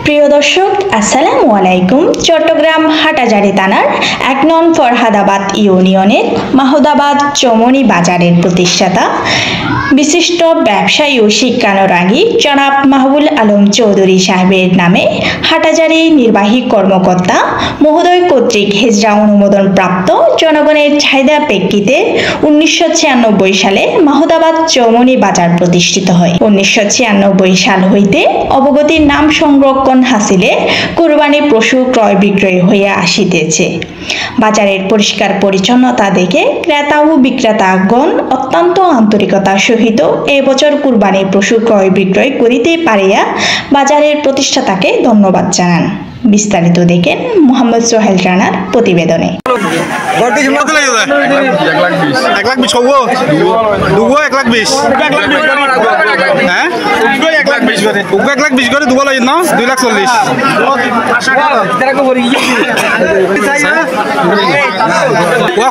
প্রিয় দর্শক আসসালামু আলাইকুম। চট্টগ্রাম হাটাজারি থানার ১ নং ফরহাদাবাদ ইউনিয়নের মাহদাবাদ চৌমনি বাজারের প্রতিষ্ঠাতা বিশিষ্ট ব্যবসায়ী ও শিক্ষানুরাগী জনাব মাহবুল আলম চৌধুরী সাহেবের নামে হাটাজারি নির্বাহী কর্মকর্তা মহোদয় কর্তৃক হেজরা অনুমোদন প্রাপ্ত জনগণের চাহিদা প্রেক্ষিতে ১৯৯৬ সালে মাহদাবাদ চৌমনি বাজার প্রতিষ্ঠিত হয়। ১৯৯৬ সাল হইতে অবগতির নাম সংরক্ষণ হাসিলে কুরবানি পশু ক্রয় বিক্রয় হইয়া আসিতেছে। বাজারের পরিষ্কার পরিচ্ছন্নতা দেখে ক্রেতা ও বিক্রেতাগণ অত্যন্ত আন্তরিকতার সহিত এবছর কুরবানি পশু ক্রয় বিক্রয় করিতে পারিয়া বাজারের প্রতিষ্ঠাতাকে ধন্যবাদ জানান। বিস্তারিত দেখেন মোহাম্মদ সোহেল রানার প্রতিবেদনে।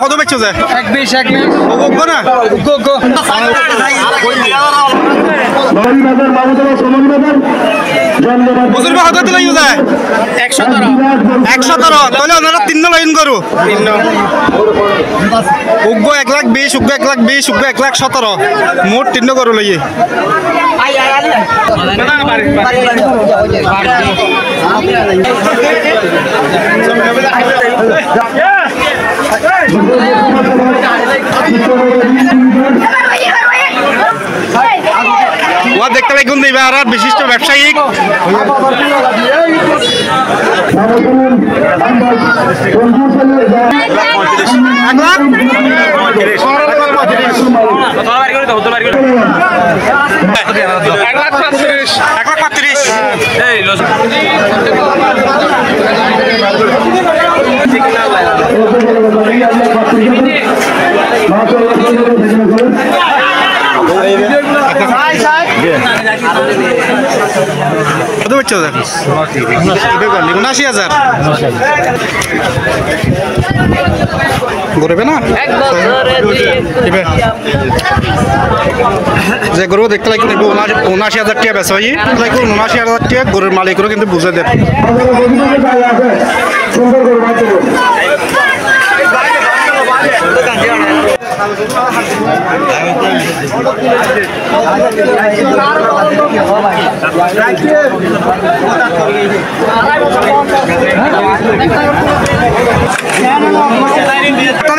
কত বেচছো যায় তাহলে ওনারা ৩ লাইন করু উগ্র ১,২০,০০০, উগ্র ১,২০,০০০, উগ্র ১,১৭,০০০, মোট ৩ করু লইয়ে দেখতে লাগুন দিবে আর বিশিষ্ট ব্যবসায়িক কত বেচছো ৭৯,০০০ গরবে না যে গরু দেখতে লাগে ৭৯,০০০ টাকা বেচা হয় ৭৯,০০০ টাকা গরুর মালিকেরও কিন্তু বুঝে দেয়।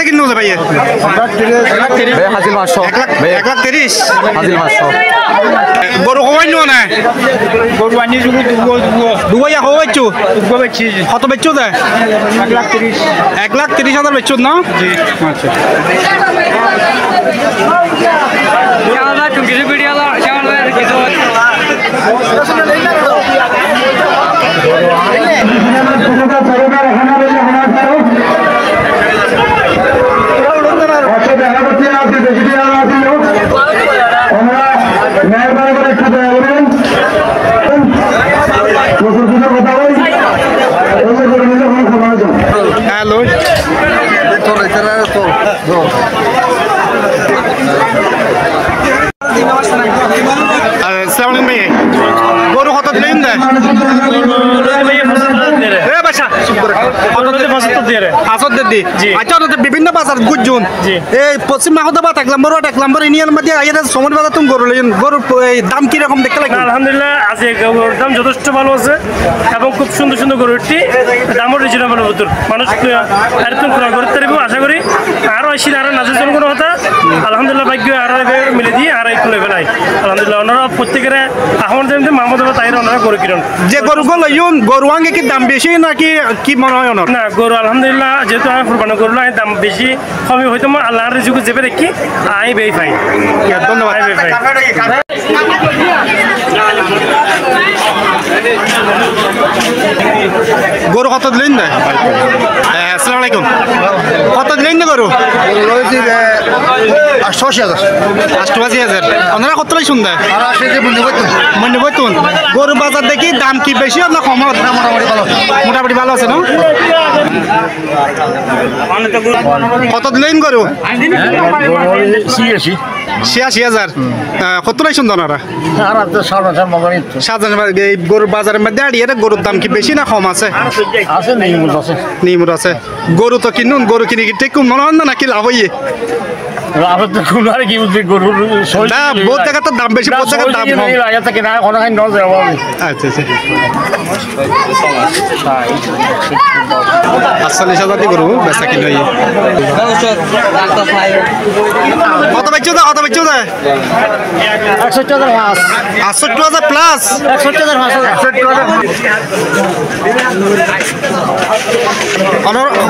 কিনো ভাই ১,৩০,০০০ গরু হওয়াই নো না গরু আনি দুবাইয়া হওয়াইছো কত বেচছো যায় ১,৩০,০০০ বেচছো না আচ্ছা হ্যালো আসসালামু আলাইকুম গরু কত দিলেন না বিভিন্ন বাজার গুজুন এই পশ্চিম মাহদাবাদ ১ নম্বর ১ নম্বর ইউনিয়নের মধ্যে সময় বাজার তুমি গরু লইন গরুর দাম কিরকম দেখতে লাগে? আলহামদুলিল্লাহ আজ গরুর দাম যথেষ্ট ভালো আছে এবং খুব সুন্দর সুন্দর গরুটি দামও রিজনেবল হতো মানুষ এরকম ক্রয় করতে পারবো আশা করি আরও আসি আরো নাচের জন্য কোনো কথা আলহামদুলিল্লাহ ভাগ্য আরো মিলে দিয়ে আর খুলে ফেলাই আলহামদুলিল্লাহ ওনারা প্রত্যেকের এখন যেমনি মাহমুদুল্লাহ তাই ওনারা গরু কিনুন যে গরুগুলো লইন গরু আগে কি দাম বেশি নাকি কি মনে হয় ওনার? না গরু আলহামদুলিল্লাহ যেহেতু আমি কুরবানি করলো দাম বেশি কমই হয়তো আল্লাহর রিজিক চেপে দেখি আই বেই পাই। ধন্যবাদ। গরু কত দিলেন না? আসসালামু আলাইকুম কত দিলেন না গরু? ৮৮,০০০ ওনারা কত লাই শুনতে মনে বইতুন গরু বাজার দেখি দাম কি বেশি না কম? মোটামুটি ভালো আছে না? কত দিলেন গরু? ৮৬ 86,000 কত লাই সুন্দর ওরা আর তো সাড়ে মগনি সাধারণ এই গরুর বাজারের মধ্যে আড়িয়ে গরুর দাম কি বেশি না কম আছে আছে নেই মূল আছে নিমুর আছে গরু তো কিনুন গরু কিনে কি ঠিক মনে হয় না নাকি লাভ হইয়ে লাভ তো কোন আর কি বুঝবি গরুর না বহুত জায়গা তো দাম বেশি বহুত জায়গা দাম কম লাগা থাকে না কোনো খাই ন যাব আচ্ছা আচ্ছা 48,000 দিয়ে গরু বেচা কিনে হইয়ে কত বেচছো দা 61,000 মাস 68,000 প্লাস 61,000 মাস 61,000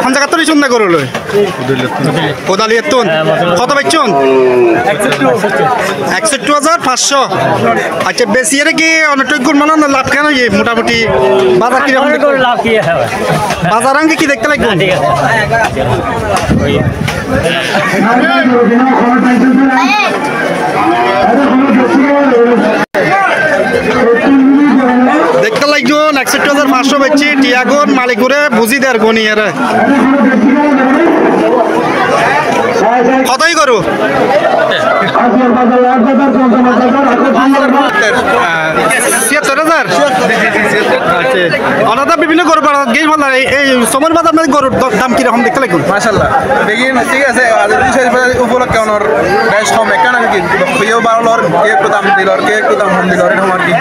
কোন জায়গা তো শুননা গরু লই কোদালি এতুন কত বেচছুন 61,500 আচ্ছা বেশি এর কি অনেক গুণ মানে না লাভ কেন মোটামুটি বাজার কি রকম লাভ কি হবে বাজার আঙ্গে কি দেখতে লাগবে ঠিক আছে দেখতে লাগবে 61,500 বেচছি টিয়াগুন মালিকুরে বুঝি দেয়ার গনি এর কতই করু 76,000 বিভিন্ন গরু বাজার গেই ভালো এই সময়ের বাজার মানে গরুর দাম কিরকম দেখতে লাগবে মাশাআল্লাহ দেখি ঠিক আছে উপলক্ষে ওনার বেশ কম একান আর কি কেউ 12 লর কে একটু দাম দিল আর কে একটু দাম কম দিল এরকম আর কি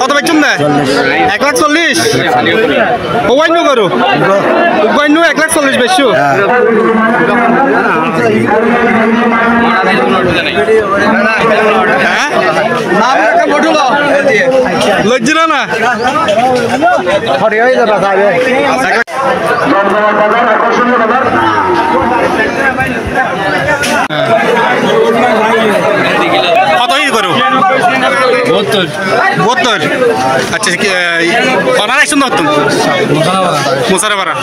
কত বেচুন না 1,40,000 ওয়াইন করো ওয়াইন 1,40,000 বেচছো লজ্জা না কতই করো 72 আচ্ছা অনার একশো নতুন মুসারাবারা